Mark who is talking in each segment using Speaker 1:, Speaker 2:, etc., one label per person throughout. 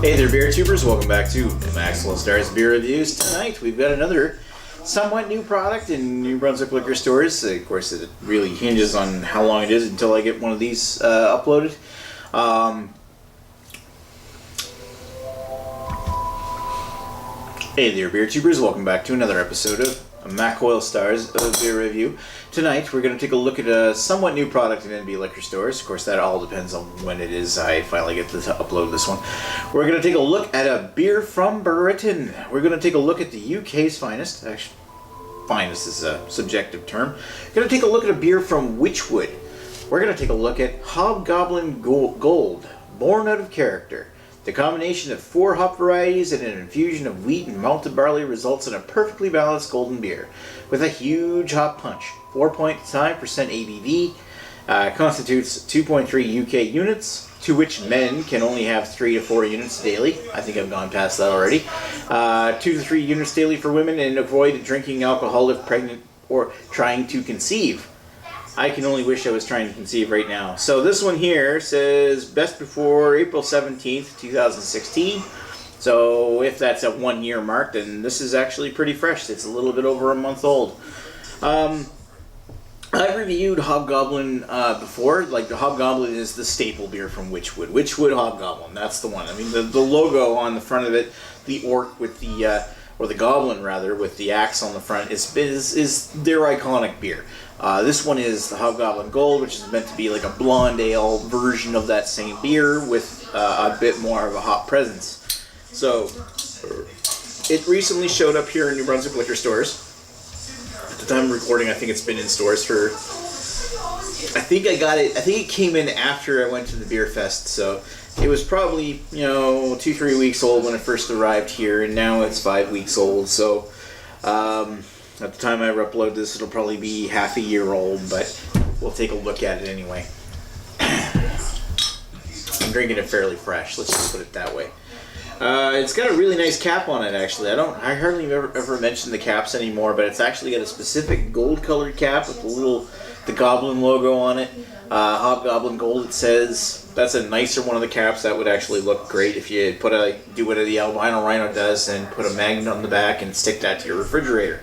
Speaker 1: Hey there, beer tubers. Welcome back to Maxwell Starr's Beer Reviews. Tonight we've got another somewhat new product in New Brunswick liquor stores. Of course, it really hinges on how long it is until I get one of these uploaded. Hey there, beer tubers. Welcome back to another episode of Maxwell Starr's Beer Review. Tonight we're going to take a look at a somewhat new product in NB liquor stores. Of course, that all depends on when it is I finally get to upload this one. We're going to take a look at a beer from Britain. We're going to take a look at the UK's finest. Actually, finest is a subjective term. We're going to take a look at a beer from Wychwood. We're going to take a look at Hobgoblin Gold, born out of character. The combination of 4 hop varieties and an infusion of wheat and malted barley results in a perfectly balanced golden beer with a huge hop punch. 4.5% ABV, constitutes 2.3 UK units, to which men can only have 3 to 4 units daily. I think I've gone past that already. 2 to 3 units daily for women, and avoid drinking alcohol if pregnant or trying to conceive. I can only wish I was trying to conceive right now. So this one here says best before April 17th, 2016. So if that's a 1 year mark, then this is actually pretty fresh. It's a little bit over a month old. I've reviewed Hobgoblin before. Like, the Hobgoblin is the staple beer from Wychwood. Wychwood Hobgoblin, that's the one. I mean, the logo on the front of it, the orc with the, or the goblin rather, with the axe on the front, is their iconic beer. This one is the Hobgoblin Gold, which is meant to be like a blonde ale version of that same beer with a bit more of a hop presence. So, it recently showed up here in New Brunswick liquor stores. At the time of recording, I think it's been in stores for... I think it came in after I went to the beer fest, so it was probably, 2-3 weeks old when it first arrived here, and now it's 5 weeks old, so... at the time I upload this, it'll probably be half a year old, but we'll take a look at it anyway. I'm drinking it fairly fresh, let's just put it that way. It's got a really nice cap on it, actually. I hardly ever mention the caps anymore, but it's actually got a specific gold-colored cap with the Goblin logo on it. Hobgoblin Gold, it says. That's a nicer one of the caps. That would actually look great if you do what the albino rhino does and put a magnet on the back and stick that to your refrigerator.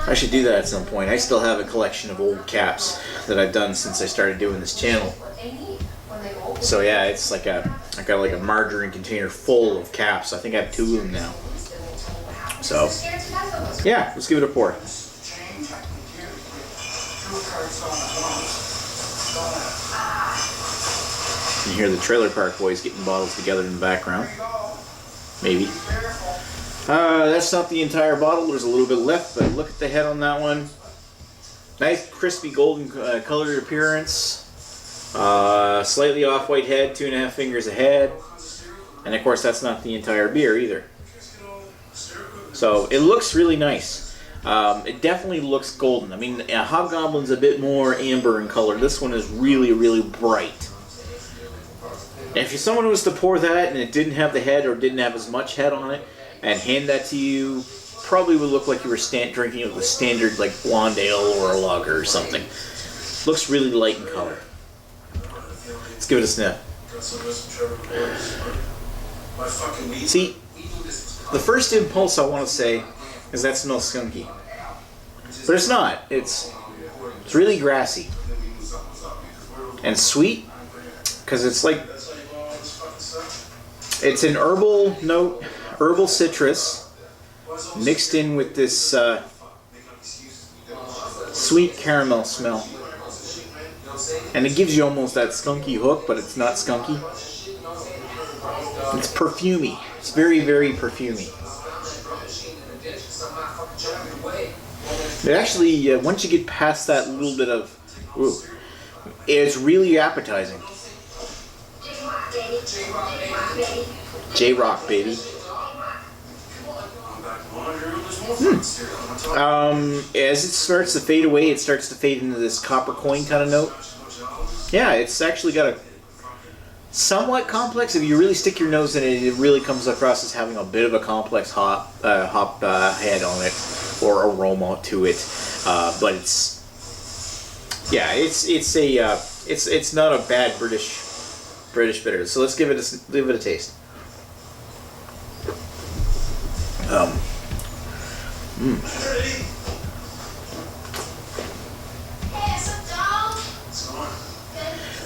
Speaker 1: I should do that at some point. I still have a collection of old caps that I've done since I started doing this channel. So yeah, it's like I got like a margarine container full of caps. I think I have 2 of them now. So yeah, let's give it a pour. You can hear the Trailer Park Boys getting bottles together in the background. Maybe. That's not the entire bottle. There's a little bit left, but look at the head on that one. Nice crispy golden colored appearance. Slightly off-white head, 2.5 fingers ahead. And of course that's not the entire beer either. So it looks really nice. It definitely looks golden. I mean, Hobgoblin's a bit more amber in color. This one is really, really bright. And if someone was to pour that and it didn't have the head or didn't have as much head on it and hand that to you, probably would look like you were drinking it with a standard like blonde ale or a lager or something. Looks really light in color. Let's give it a sniff. See, the first impulse I want to say is that smells skunky. But it's not. It's really grassy. And sweet, because it's like... It's an herbal note, herbal citrus, mixed in with this sweet caramel smell. And it gives you almost that skunky hook, but it's not skunky. It's perfumey. It's very, very perfumey. It actually, once you get past that little bit of... Ooh, it's really appetizing. J-Rock, baby. As it starts to fade away, it starts to fade into this copper coin kind of note. Yeah, it's actually got a somewhat complex. If you really stick your nose in it, it really comes across as having a bit of a complex hop head on it, or aroma to it. But it's not a bad British bitter. So let's give it a taste.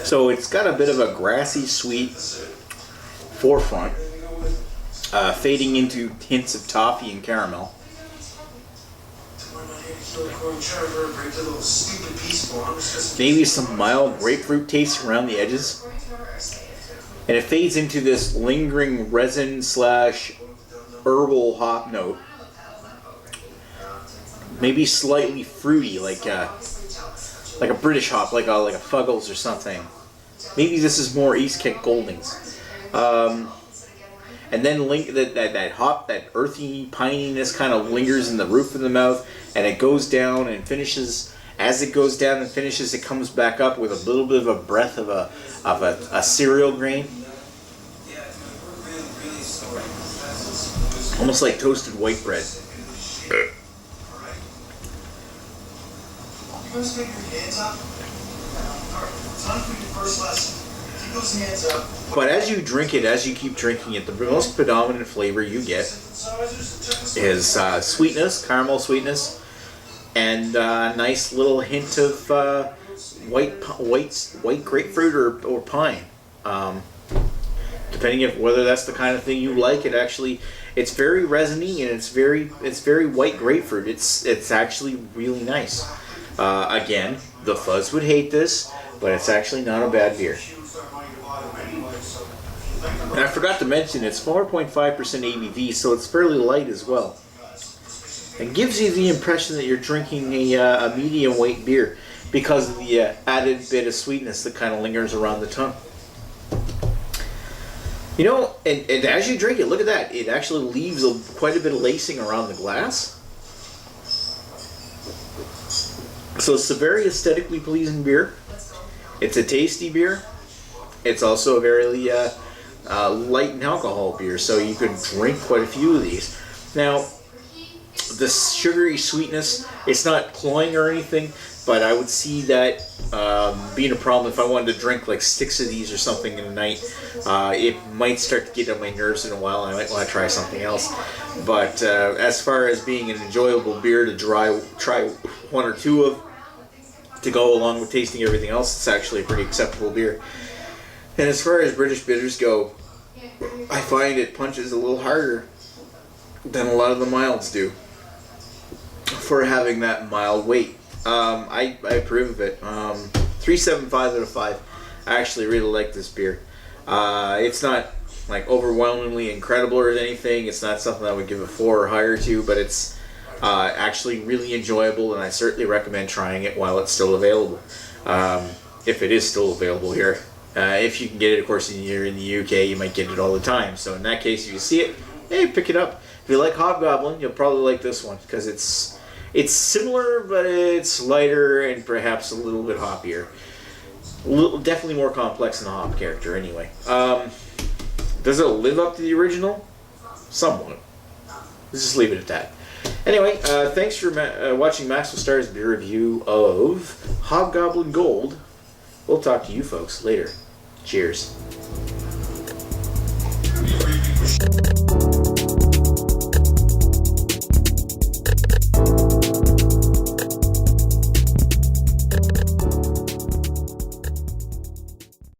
Speaker 1: So it's got a bit of a grassy, sweet forefront, fading into hints of toffee and caramel. Maybe some mild grapefruit taste around the edges. And it fades into this lingering resin / herbal hop note. Maybe slightly fruity, like a British hop, like a Fuggles or something. Maybe this is more East Kent Goldings. And then that hop, that earthy pininess kind of lingers in the roof of the mouth, and it goes down and finishes. As it goes down and finishes, it comes back up with a little bit of a breath of a cereal grain. Almost like toasted white bread. But as you drink it, as you keep drinking it, the most predominant flavor you get is sweetness, caramel sweetness, and a nice little hint of white grapefruit or pine. Depending on whether that's the kind of thing you like, it's very resiny and it's very white grapefruit. It's actually really nice. Again, the fuzz would hate this, but it's actually not a bad beer. And I forgot to mention, it's 4.5% ABV, so it's fairly light as well. It gives you the impression that you're drinking a medium weight beer because of the added bit of sweetness that kind of lingers around the tongue. You know, and as you drink it, look at that. It actually leaves quite a bit of lacing around the glass. So it's a very aesthetically pleasing beer. It's a tasty beer. It's also a very light in alcohol beer, so you could drink quite a few of these. Now, the sugary sweetness, it's not cloying or anything, but I would see that being a problem if I wanted to drink like 6 of these or something in a night. It might start to get on my nerves in a while, and I might want to try something else. But as far as being an enjoyable beer to try 1 or 2 of, to go along with tasting everything else, it's actually a pretty acceptable beer. And as far as British bitters go, I find it punches a little harder than a lot of the milds do for having that mild weight. I approve of it. 3.75 out of 5. I actually really like this beer. It's not like overwhelmingly incredible or anything. It's not something I would give a 4 or higher to, but it's actually really enjoyable, and I certainly recommend trying it while it's still available. If it is still available here. If you can get it, of course, you're in the UK, you might get it all the time. So in that case, if you see it, hey, pick it up. If you like Hobgoblin, you'll probably like this one because it's similar, but it's lighter and perhaps a little bit hoppier. Definitely more complex than the hop character, anyway. Does it live up to the original? Somewhat. Let's just leave it at that. Anyway, thanks for watching Maxwell Starr's beer review of Hobgoblin Gold. We'll talk to you folks later. Cheers.